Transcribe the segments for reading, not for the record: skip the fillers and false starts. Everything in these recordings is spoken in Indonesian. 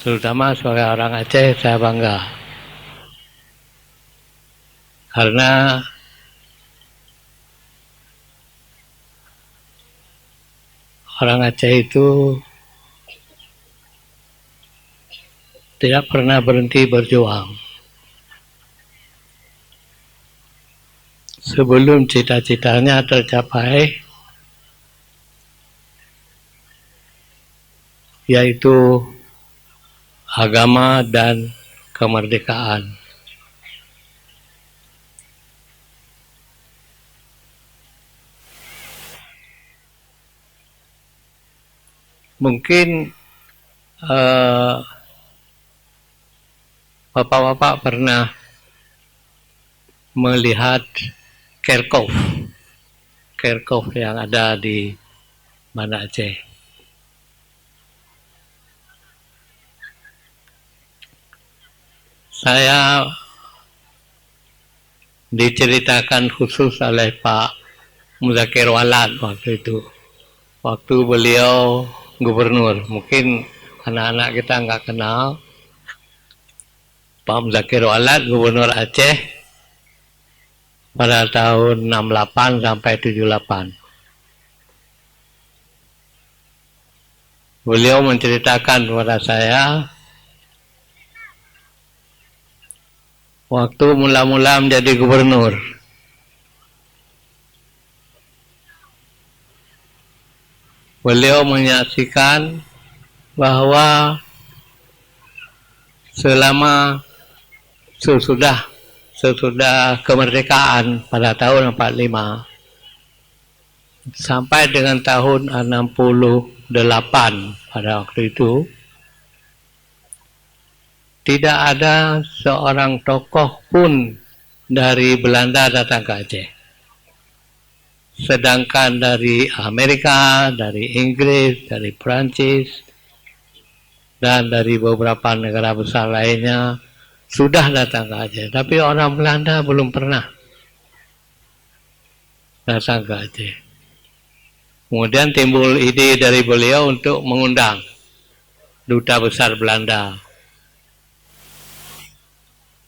Terutama sebagai orang Aceh, saya bangga. Karena orang Aceh itu tidak pernah berhenti berjuang. Sebelum cita-citanya tercapai, yaitu agama dan kemerdekaan. Mungkin bapak-bapak pernah melihat Kerkhoff yang ada di Banda Aceh. Saya diceritakan khusus oleh Pak Muzakir Walad waktu itu. Waktu beliau gubernur, mungkin anak-anak kita nggak kenal. Pak Muzakir Walad, gubernur Aceh pada tahun 68 sampai 78. Beliau menceritakan kepada saya waktu mula-mula menjadi gubernur. Beliau menyaksikan bahwa selama sesudah kemerdekaan pada tahun 45 sampai dengan tahun 68 pada waktu itu, tidak ada seorang tokoh pun dari Belanda datang ke Aceh. Sedangkan dari Amerika, dari Inggris, dari Prancis, dan dari beberapa negara besar lainnya sudah datang ke Aceh. Tapi orang Belanda belum pernah datang ke Aceh. Kemudian timbul ide dari beliau untuk mengundang duta besar Belanda.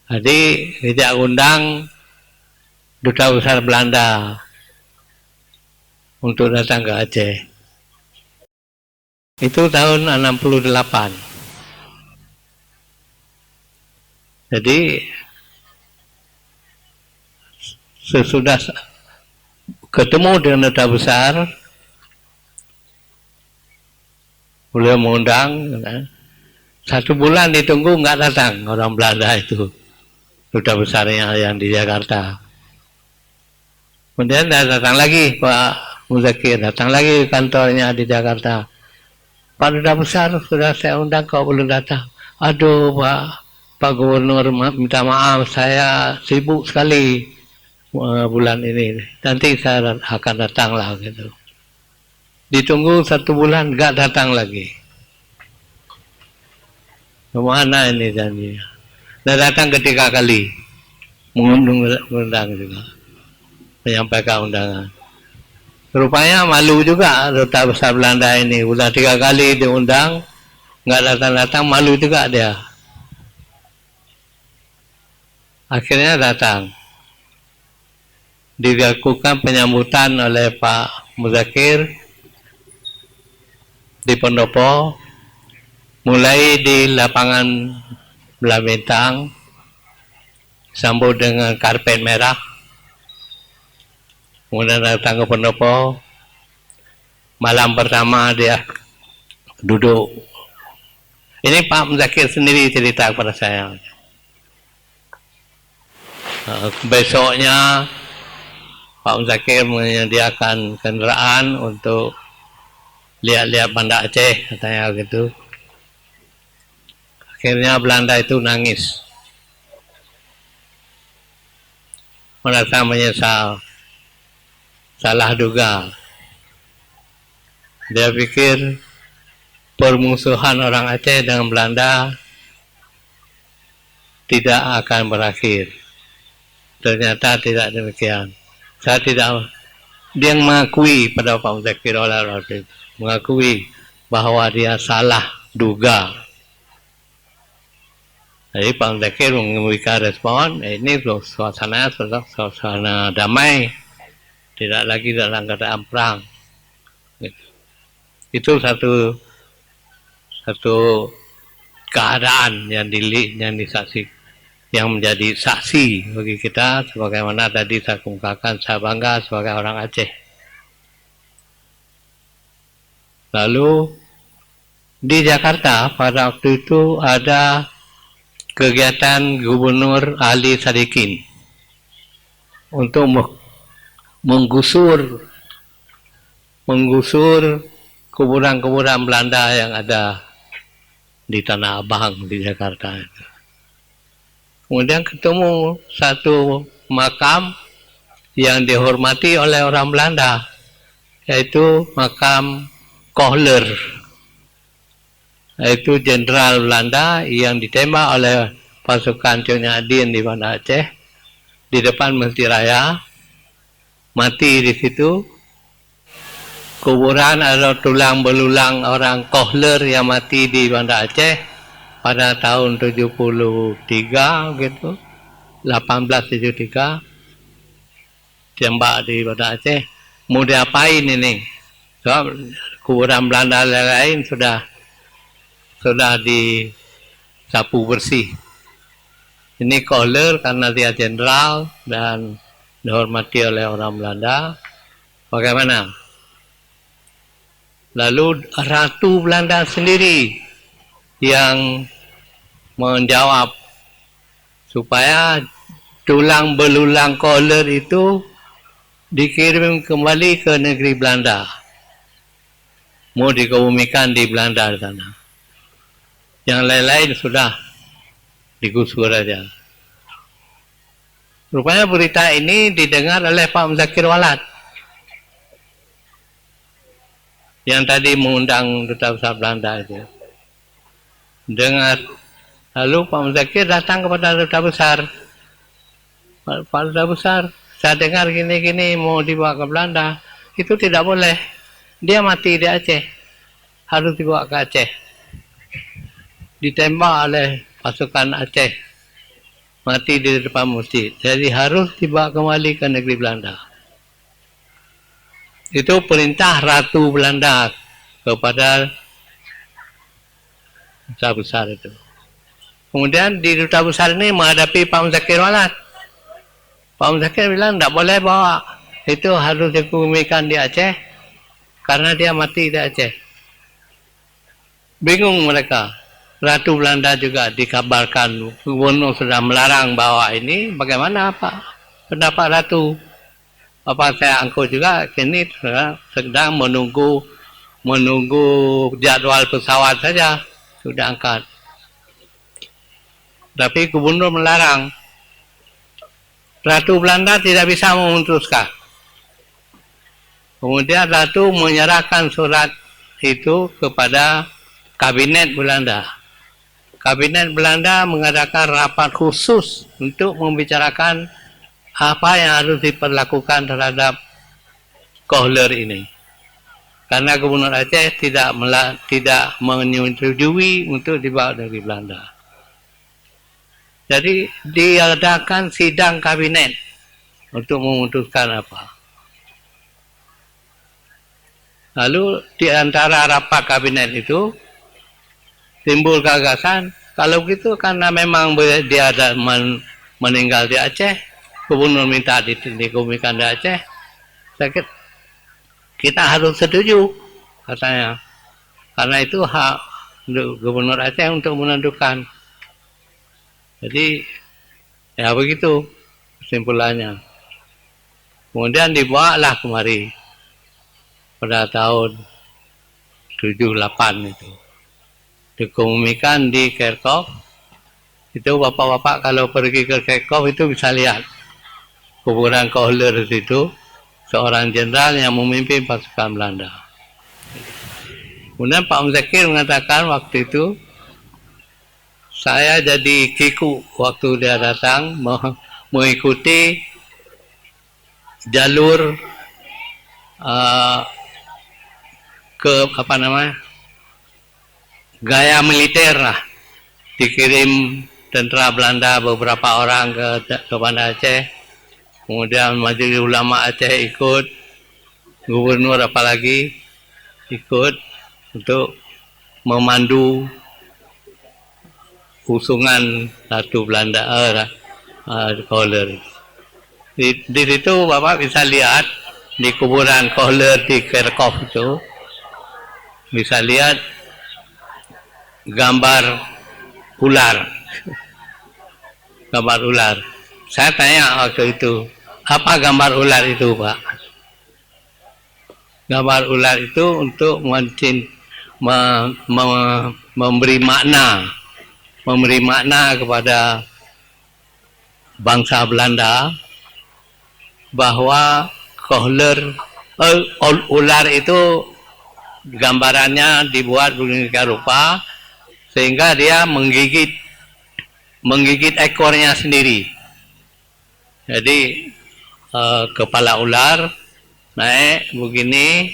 Jadi kita undang duta besar Belanda untuk datang ke Aceh. Itu tahun 68. Jadi sesudah ketemu dengan duta besar, beliau mengundang. 1 bulan ditunggu nggak datang orang Belanda itu, duta besarnya yang di Jakarta. Kemudian datang lagi Pak Muzakir, datang lagi kantornya di Jakarta. Pak duta besar sudah saya undang kok belum datang. Aduh Pak Gubernur, minta maaf, saya sibuk sekali bulan ini. Nanti saya akan datang lah gitu. Ditunggu 1 bulan nggak datang lagi. Kemana ini janjinya? Nah, datang ketiga kali, mengundang juga, menyampaikan undangan. Rupanya malu juga duta besar Belanda ini, udah 3 kali diundang, nggak datang-datang, malu juga dia. Akhirnya datang, dilakukan penyambutan oleh Pak Muzakir di Pendopo, mulai di lapangan Belah Bintang, sambut dengan karpet merah, kemudian datang ke Pendopo. Malam pertama dia duduk. Ini Pak Muzakir sendiri cerita kepada saya. Besoknya Pak Muzakir menyediakan kendaraan untuk lihat-lihat Banda Aceh, katanya gitu. Akhirnya Belanda itu nangis, merasa menyesal, salah duga. Dia pikir permusuhan orang Aceh dengan Belanda tidak akan berakhir. Ternyata tidak demikian. Dia mengakui pada Pak Muzakir waktu itu, mengakui bahwa dia salah duga Jadi Pak Muzakir memberikan respon, ini suasana damai, tidak lagi dalam keadaan perang. Itu satu keadaan yang disaksikan, yang menjadi saksi bagi kita, sebagaimana tadi saya kemukakan, saya bangga sebagai orang Aceh. Lalu di Jakarta pada waktu itu ada kegiatan Gubernur Ali Sadikin untuk menggusur kuburan-kuburan Belanda yang ada di Tanah Abang di Jakarta. Kemudian ketemu satu makam yang dihormati oleh orang Belanda, yaitu makam Kohler, yaitu jenderal Belanda yang ditembak oleh pasukan Conya Adin di Banda Aceh di depan Masjid Raya, mati di situ. Kuburan atau tulang belulang orang Kohler yang mati di Banda Aceh pada tahun 73 gitu, 1873, tembak di Banda Aceh. Mau diapain ini? Sebab kuburan Belanda lain sudah disapu bersih. Ini Kohler karena dia jenderal dan dihormati oleh orang Belanda. Bagaimana? Lalu Ratu Belanda sendiri yang menjawab supaya tulang belulang Kohler itu dikirim kembali ke negeri Belanda. Mau dikebumikan di Belanda di sana. Yang lain-lain sudah digusur saja. Rupanya berita ini didengar oleh Pak Muzakir Walad yang tadi mengundang Duta Besar Belanda itu. Dengar. Lalu Pak Muzakir datang kepada Duta Besar. Pak Duta Besar, saya dengar gini-gini mau dibawa ke Belanda. Itu tidak boleh. Dia mati di Aceh. Harus dibawa ke Aceh. Ditembak oleh pasukan Aceh. Mati di depan masjid. Jadi harus dibawa kembali ke negeri Belanda. Itu perintah Ratu Belanda kepada Duta Besar itu. Kemudian di Duta Besar ini menghadapi Pak Muzakir Walad. Pak Muzakir bilang tidak boleh bawa. Itu harus dikebumikan di Aceh karena dia mati di Aceh. Bingung mereka. Ratu Belanda juga dikabarkan gubernur sudah melarang bawa ini. Bagaimana Pak pendapat Ratu? Apa saya angkut juga, kini sedang menunggu jadwal pesawat saja, sudah angkat. Tapi gubernur melarang. Ratu Belanda tidak bisa memutuskan. Kemudian Ratu menyerahkan surat itu kepada Kabinet Belanda. Kabinet Belanda mengadakan rapat khusus untuk membicarakan apa yang harus diperlakukan terhadap Kohler ini. Karena Gubernur Aceh tidak menyetujui untuk dibawa dari Belanda. Jadi diadakan sidang kabinet untuk memutuskan apa. Lalu di antara rapat kabinet itu timbul gagasan, kalau gitu karena memang dia ada meninggal di Aceh, Gubernur minta dikebumikan di Aceh, kita harus setuju, katanya. Karena itu hak Gubernur Aceh untuk menentukan. Jadi, ya begitu kesimpulannya. Kemudian dibawalah kemari pada tahun 78 itu. Dikebumikan di Kerkhoff. Itu bapak-bapak kalau pergi ke Kerkhoff itu bisa lihat kuburan Kohler itu, seorang jenderal yang memimpin pasukan Belanda. Kemudian Pak Muzakir mengatakan waktu itu, saya jadi kiku waktu dia datang mengikuti jalur ke gaya militer lah, dikirim tentara Belanda beberapa orang ke Banda Aceh, kemudian Majelis Ulama Aceh ikut, gubernur apalagi ikut untuk memandu usungan Ratu Belanda Kohler. Di situ Bapak bisa lihat di kuburan Kohler di Kerkhoff itu, bisa lihat gambar ular. Gambar ular. Saya tanya waktu itu, apa gambar ular itu, Pak? Gambar ular itu untuk memberi makna kepada bangsa Belanda bahwa Kohler ular itu gambarannya dibuat sedemikian rupa sehingga dia menggigit ekornya sendiri. Jadi kepala ular naik begini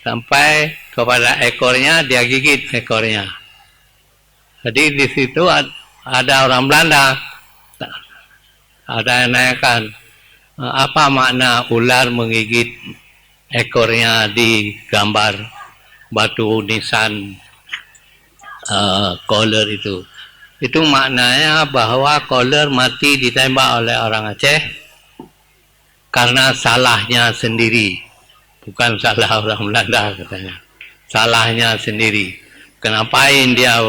sampai kepada ekornya, dia gigit ekornya. Jadi di situ ada orang Belanda, ada yang nanyakan apa makna ular menggigit ekornya di gambar batu nisan Kohler itu. Itu maknanya bahwa Kohler mati ditembak oleh orang Aceh karena salahnya sendiri, bukan salah orang Belanda katanya. Salahnya sendiri. Kenapa dia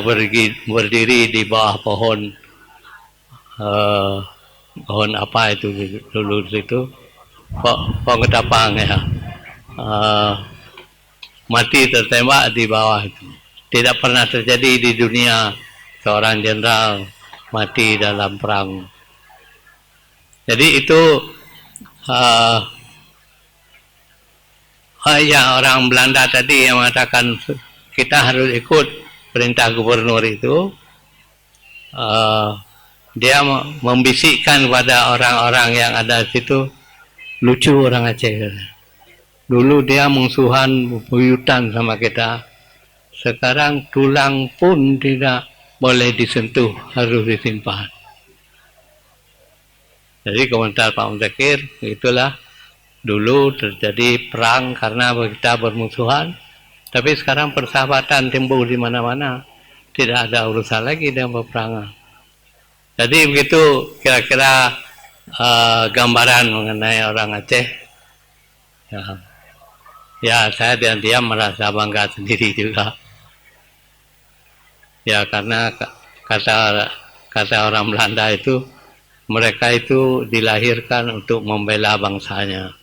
berdiri di bawah pohon apa itu dulu itu, pohon ketapang ya, mati tertembak di bawah itu. Tidak pernah terjadi di dunia seorang jenderal mati dalam perang. Jadi itu ya orang Belanda tadi yang mengatakan kita harus ikut perintah gubernur itu, dia membisikkan kepada orang-orang yang ada di situ, lucu orang Aceh. Dulu dia musuhan buyutan sama kita, sekarang tulang pun tidak boleh disentuh, harus disimpan. Jadi komentar Pak Muzakir, itulah dulu terjadi perang karena kita bermusuhan, tapi sekarang persahabatan timbul di mana-mana, tidak ada urusan lagi dengan peperangan. Jadi begitu kira-kira gambaran mengenai orang Aceh. Ya saya diam-diam merasa bangga sendiri juga. Ya karena kata orang Belanda itu, mereka itu dilahirkan untuk membela bangsanya.